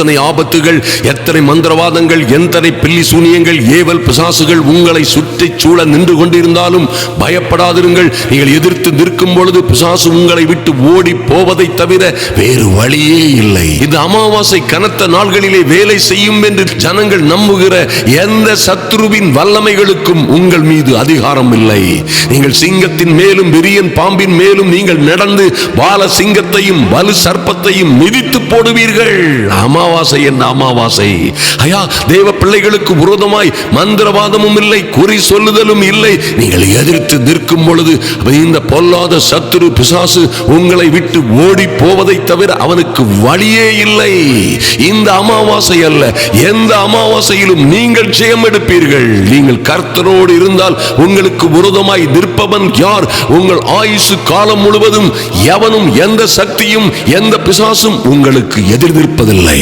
எத்தனை ஆபத்துகள், எத்தனை மந்திரவாதங்கள், எத்தனை பில்லி சூனியங்கள், ஏவல் பிசாசுகள் உங்களை சுற்றி சூழ நின்று கொண்டிருந்தாலும் பயப்படாதிருங்கள். நீங்கள் எதிர்த்து நிற்கும் பொழுது பிசாசு உங்களை விட்டு ஓடி போவதை தவிர வேறு வழியே இல்லை. இந்த அமாவாசை கனத்த நாள்களிலே வேலை செய்யும் என்று ஜனங்கள் நம்புகிற எந்த சத்துருவின் வல்லமைகளுக்கும் உங்கள் மீது அதிகாரம் இல்லை. நீங்கள் சிங்கத்தின் மேலும் விரியன் பாம்பின் மேலும் நீங்கள் நடந்து பால சிங்கத்தையும் வலு சர்ப்பத்தையும் மிதித்து போடுவீர்கள். அமாவாசை என்ன அமாவாசை? ஐயா, தேவ பிள்ளைகளுக்கு விரோதமாய் மந்திரவாதமும் இல்லை, குறி சொல்லுதலும் இல்லை. நீங்கள் எதிர்த்து நிற்கும் பொழுது இந்த பொல்லாத சத்துரு பிசாசு உங்களை விட்டு ஓடி போவதை தவிர அவனுக்கு வழியே இல்லை. இந்த அமாவாசை அல்ல, எந்த அமாவாசையிலும் நீங்கள் ஜெயம் எடுப்பீர்கள். நீங்கள் கர்த்தரோடு இருந்தால் உங்களுக்கு விரோதமாய் நிற்பவன் யார்? உங்கள் ஆயுசு காலம் முழுவதும் எவனும் எந்த சக்தியும் எந்த பிசாசும் உங்களுக்கு எதிர் நிற்பதில்லை.